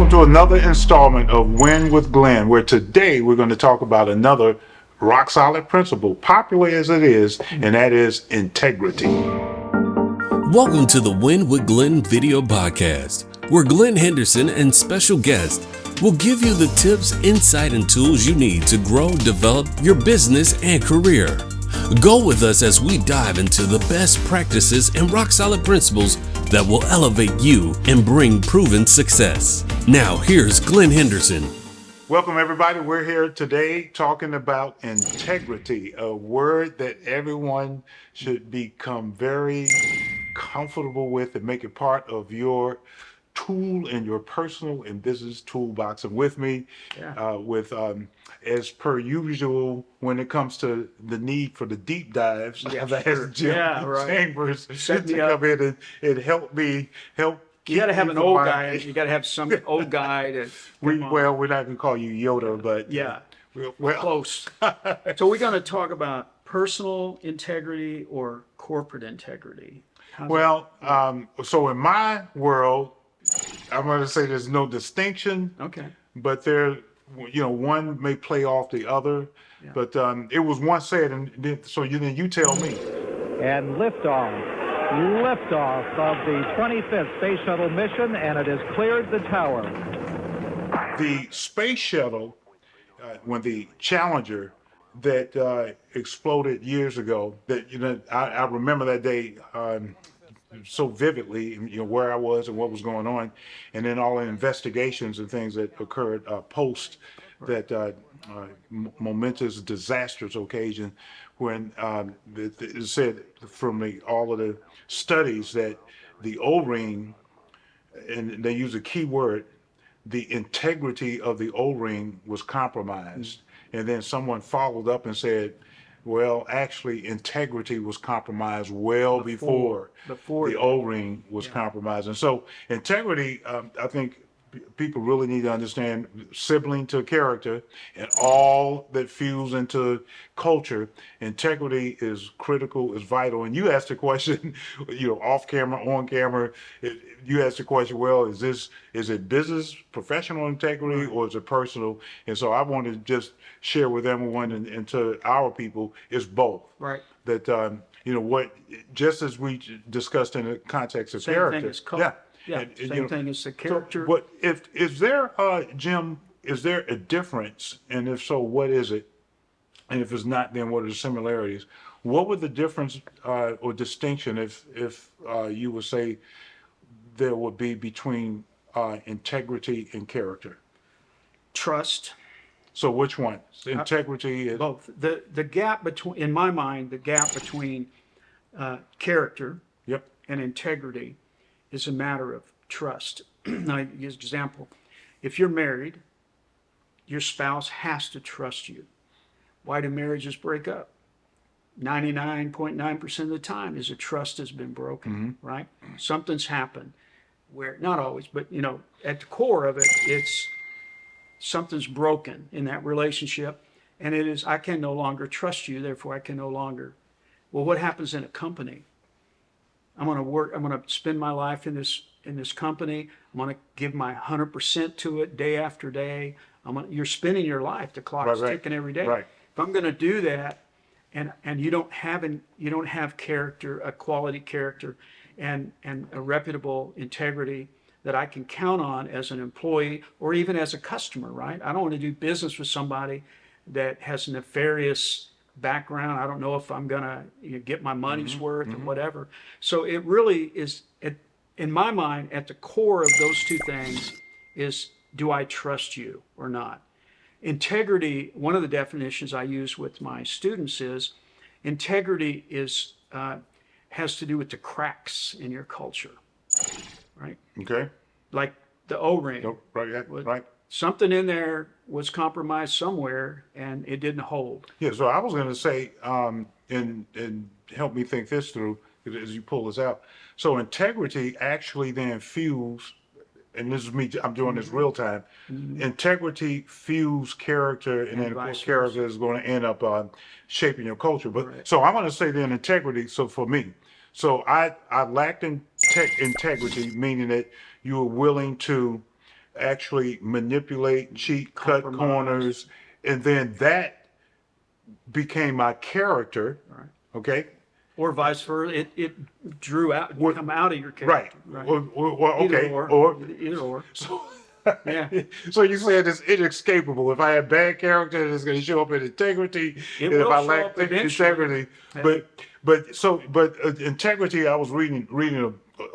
welcome to another installment of Win with Glenn, where today we're going to talk about another rock solid principle, popular as it is, and that is integrity. Welcome to the Win with Glenn video podcast, where Glenn Henderson and special guests will give you the tips, insight, and tools you need to grow, develop your business and career. Go with us as we dive into the best practices and rock solid principles that will elevate you and bring proven success. Now, here's Glenn Henderson. Welcome, everybody. We're here today talking about integrity, a word that everyone should become very comfortable with and make it part of your tool in your personal and business toolbox. And with me, as per usual, when it comes to the need for the deep dives, I've asked Jim Chambers to come in and help me help. You got to have an old guy. You got to have some old guy to. We're not going to call you Yoda, but we're close. So we're going to talk about personal integrity or corporate integrity. So in my world, I'm going to say there's no distinction. Okay. But one may play off the other. Yeah. But it was once said, and then you tell me. And liftoff of the 25th Space Shuttle mission, and it has cleared the tower. The space shuttle, when the Challenger that exploded years ago, I remember that day so vividly, where I was and what was going on, and then all the investigations and things that occurred post that momentous, disastrous occasion when it said from all of the studies that the O-ring, and they use a key word, the integrity of the O-ring was compromised. And then someone followed up and said, well, actually, integrity was compromised before the O-ring was compromised. And so integrity, I think people really need to understand, sibling to character and all that fuels into culture. Integrity is critical, is vital. And you asked the question, off camera, on camera, you asked the question, well, is it business, professional integrity, or is it personal? And so I want to just share with everyone and to our people, it's both. Right. That, just as we discussed in the context of character. Same thing as the character. So, but is there, Jim, is there a difference? And if so, what is it? And if it's not, then what are the similarities? What would the difference or distinction, if you would say there would be between integrity and character? Trust. So which one? Integrity is both. The gap between, in my mind, the gap between character and integrity is a matter of trust. Now, as an example, if you're married, your spouse has to trust you. Why do marriages break up? 99.9% of the time is a trust has been broken, right? Something's happened where, not always, but at the core of it, it's something's broken in that relationship. And it is, I can no longer trust you, therefore I can no longer. Well, what happens in a company? I'm going to spend my life in this company. I'm going to give my 100% to it day after day. You're spending your life. The clock's ticking every day. Right. If I'm going to do that, and you don't have character, a quality character, and a reputable integrity that I can count on as an employee or even as a customer, right? I don't want to do business with somebody that has a nefarious background. I don't know if I'm going to get my money's worth or whatever. So it really is, in my mind, at the core of those two things is, do I trust you or not? Integrity, one of the definitions I use with my students is, integrity is has to do with the cracks in your culture, right? Okay. Like the O-ring. Oh, right. Something in there was compromised somewhere, and it didn't hold. Yeah, so I was going to say, and help me think this through as you pull this out. So integrity actually then fuels, and this is me, I'm doing this real time. Integrity fuels character, and then of course character is going to end up shaping your culture. But so I'm going to say then integrity. So for me, so I lacked integrity, meaning that you were willing to actually manipulate, cheat, cut Compromise. corners, and then that became my character. Right. Okay. Or vice versa, it drew out, What- come out of your Right. character. Right. Well, okay. Either or. So, Yeah. so you said it's inescapable. If I have bad character, it's going to show up in integrity. It and if will I show lack up eventually. integrity, but integrity. I was reading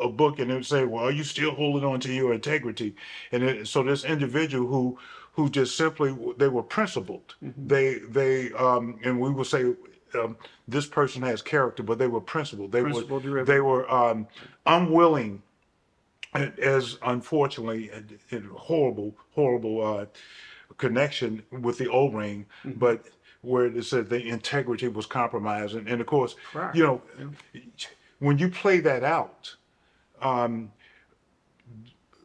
a book, and it would say, "Well, are you still holding on to your integrity?" And so this individual who just simply they were principled. Mm-hmm. They and we would say. This person has character, but they were principled. Principle driven. They were unwilling, as unfortunately, a horrible connection with the O-ring, Mm-hmm. but where it said the integrity was compromised, and of course, Correct. you know, when you play that out,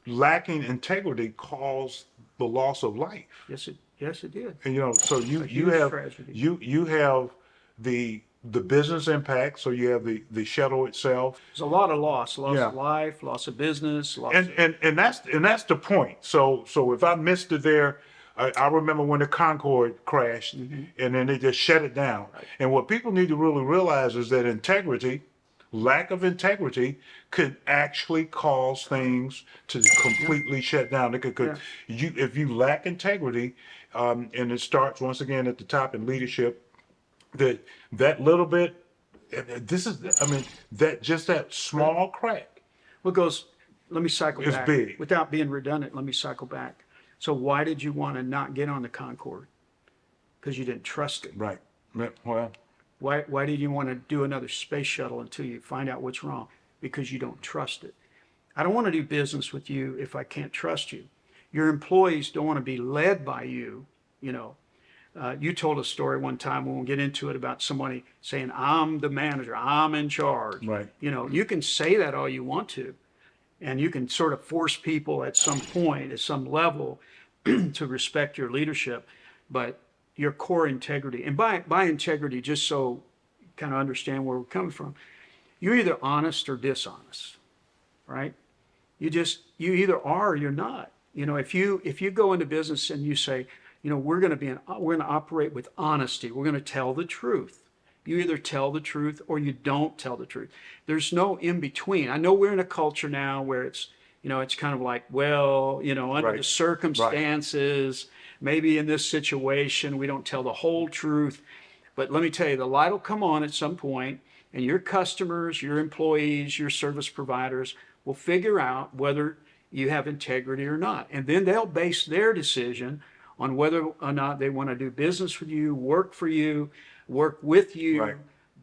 lacking integrity caused the loss of life. Yes, it did. And so you huge have tragedy. you have the business impact. So you have the shuttle itself, There's a lot of loss Yeah. of life, loss of business, loss and of, and that's the point. So if I missed it there, I remember when the Concorde crashed, Mm-hmm. and then they just shut it down. And what people need to really realize is that lack of integrity could actually cause things to completely shut down. It could if you lack integrity, and it starts once again at the top in leadership, that little bit, that small crack. what goes, let me cycle It's back. big. Without being redundant, let me cycle back. So why did you want to not get on the Concorde? Because you didn't trust it. Right. Well, Why did you want to do another space shuttle until you find out what's wrong? Because you don't trust it. I don't want to do business with you if I can't trust you. Your employees don't want to be led by you. You told a story one time, we won't get into it, about somebody saying, I'm the manager, I'm in charge. Right. You can say that all you want to, and you can sort of force people at some point, at some level, to respect your leadership, but your core integrity, and by integrity, just so you kind of understand where we're coming from, you're either honest or dishonest, right? You either are or you're not. If you go into business and you say, we're going to operate with honesty, we're going to tell the truth. You either tell the truth or you don't tell the truth. There's no in between. I know we're in a culture now where it's kind of like, well, under Right. the circumstances, maybe in this situation, we don't tell the whole truth. But let me tell you, the light will come on at some point, and your customers, your employees, your service providers will figure out whether you have integrity or not. And then they'll base their decision on whether or not they want to do business with you, work for you, work with you, Right.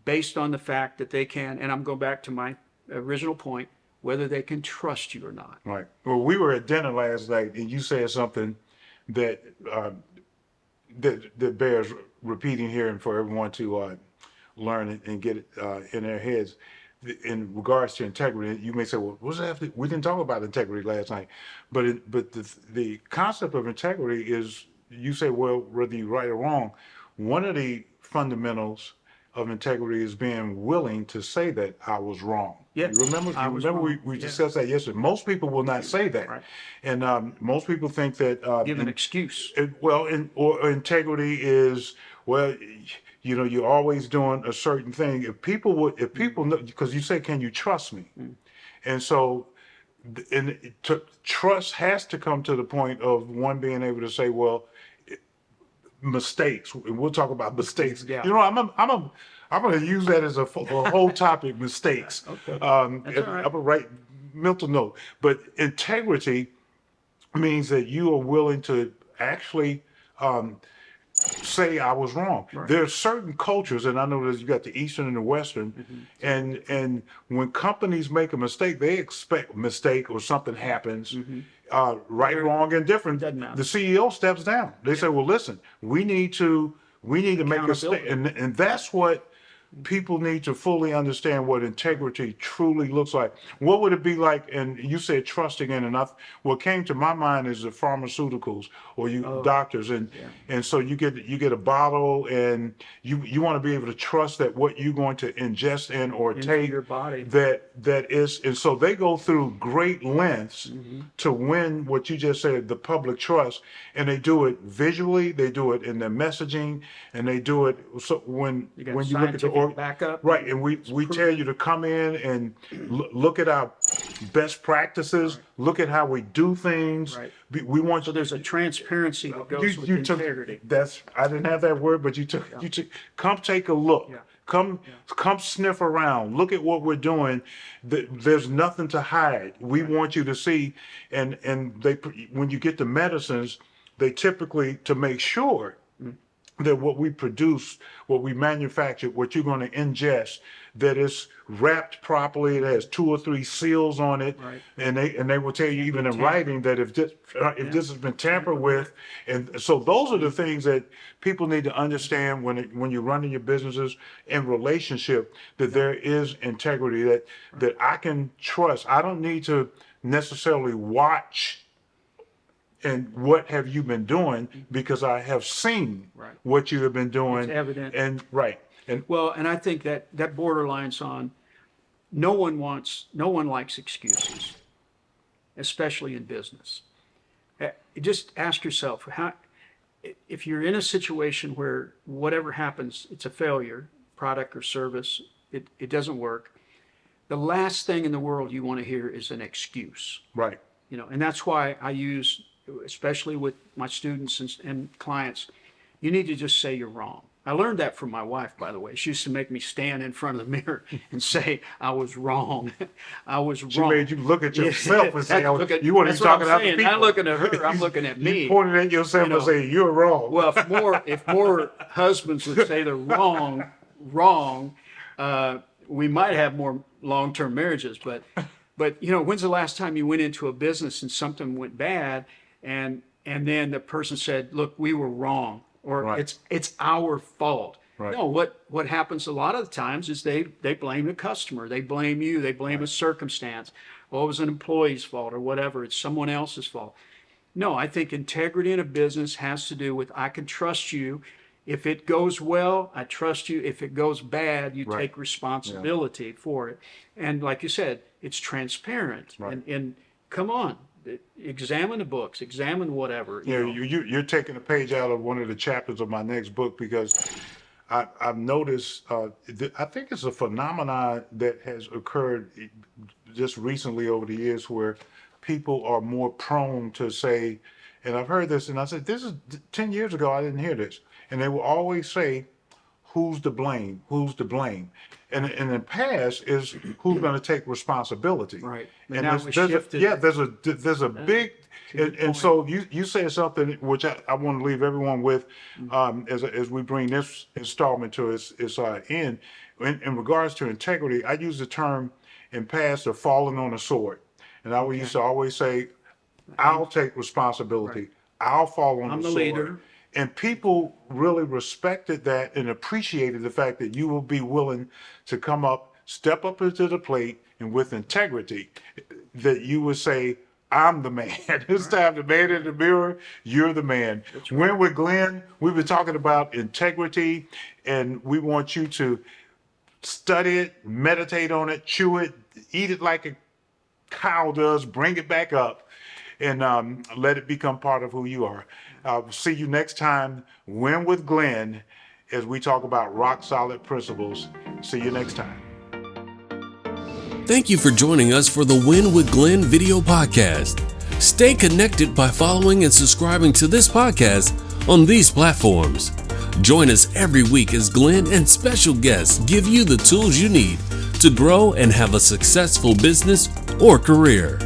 based on the fact that they can, and I'm going back to my original point, whether they can trust you or not. right. Well, we were at dinner last night, and you said something that that bears repeating here, and for everyone to learn it and get it in their heads. In regards to integrity, you may say, "Well, what's that? We didn't talk about integrity last night," but the concept of integrity is, you say, well, whether you're right or wrong, one of the fundamentals of integrity is being willing to say that I was wrong. Yes, You remember wrong. we Yeah. discussed that yesterday. Most people will not say that, Right. and most people think that Give an excuse. or integrity is, well, you're always doing a certain thing. If people know, because you say, can you trust me? And so, trust has to come to the point of one being able to say, well, mistakes, and we'll talk about mistakes. Yeah. I'm going to use that as a whole topic, mistakes. Okay. That's I'm all right. going to write mental note. But integrity means that you are willing to actually say I was wrong. Right. There are certain cultures, and I know that you got the Eastern and the Western, and when companies make a mistake, they expect a mistake or something happens, right, wrong, and different. Doesn't matter. The CEO steps down. They say, well, listen, we need to make a Accountability. mistake, and that's what people need to fully understand what integrity truly looks like. What would it be like? And you said trusting in, and what came to my mind is the pharmaceuticals or doctors, and so you get a bottle, and you want to be able to trust that what you're going to ingest in or Into take your body. that is, and so they go through great lengths to win what you just said, the public trust, and they do it visually, they do it in their messaging, and they do it so when You got you look at the scientific backup. right, and we tell you to come in and look at our best practices, look at how we do things. Right. We want So there's a transparency that goes with integrity. I didn't have that word, but you took come take a look. Yeah. Come sniff around. Look at what we're doing. There's nothing to hide. We want you to see, and they when you get the medicines, they typically, to make sure that what we produce, what we manufacture, what you're going to ingest, that it's wrapped properly. It has 2 or 3 seals on it, Right. and they will tell you even in writing that if this has been tampered with, and so those are the things that people need to understand when you're running your businesses in relationship, that there is integrity, that I can trust. I don't need to necessarily watch and what have you been doing, because I have seen Right. what you have been doing. It's evident. And Well, and I think that borderlines on no one likes excuses, especially in business. Just ask yourself, if you're in a situation where whatever happens, it's a failure, product or service, it doesn't work, the last thing in the world you want to hear is an excuse. right. And that's why I use, especially with my students and clients, you need to just say you're wrong. I learned that from my wife, by the way. She used to make me stand in front of the mirror and say, I was wrong. I was wrong. She made you look at yourself and say, you weren't even that's what I'm talking about the saying. people. I'm looking at her, I'm looking at me. You pointed at yourself and say, you're wrong. Well, if more husbands would say they're wrong, we might have more long-term marriages. But when's the last time you went into a business and something went bad, and then the person said, look, we were wrong, or Right. it's our fault. Right. No, what happens a lot of the times is they blame the customer, they blame you, they blame a circumstance. Well, it was an employee's fault or whatever, it's someone else's fault. No, I think integrity in a business has to do with, I can trust you. If it goes well, I trust you. If it goes bad, you Right. take responsibility for it. And like you said, it's transparent. Right. And come on, examine the books, examine whatever. You're taking a page out of one of the chapters of my next book, because I've noticed, I think it's a phenomenon that has occurred just recently over the years, where people are more prone to say, and I've heard this, and I said, this is 10 years ago, I didn't hear this. And they will always say, who's to blame? Who's to blame? And in the past is who's going to take responsibility. Right. But And now there's we a shifted. there's a big, and so you said something which I want to leave everyone with, as we bring this installment to its end. In regards to integrity, I use the term in past of falling on a sword, and I used to always say, I'll take responsibility. Right. I'll fall on I'm the the sword. leader. And people really respected that and appreciated the fact that you will be willing to come up, step up into the plate, and with integrity, that you would say, I'm the man. It's time, the man in the mirror, you're the man. When with Glenn, we've been talking about integrity, and we want you to study it, meditate on it, chew it, eat it like a cow does, bring it back up, and let it become part of who you are. I'll see you next time, Win with Glenn, as we talk about rock solid principles. See you next time. Thank you for joining us for the Win with Glenn video podcast. Stay connected by following and subscribing to this podcast on these platforms. Join us every week as Glenn and special guests give you the tools you need to grow and have a successful business or career.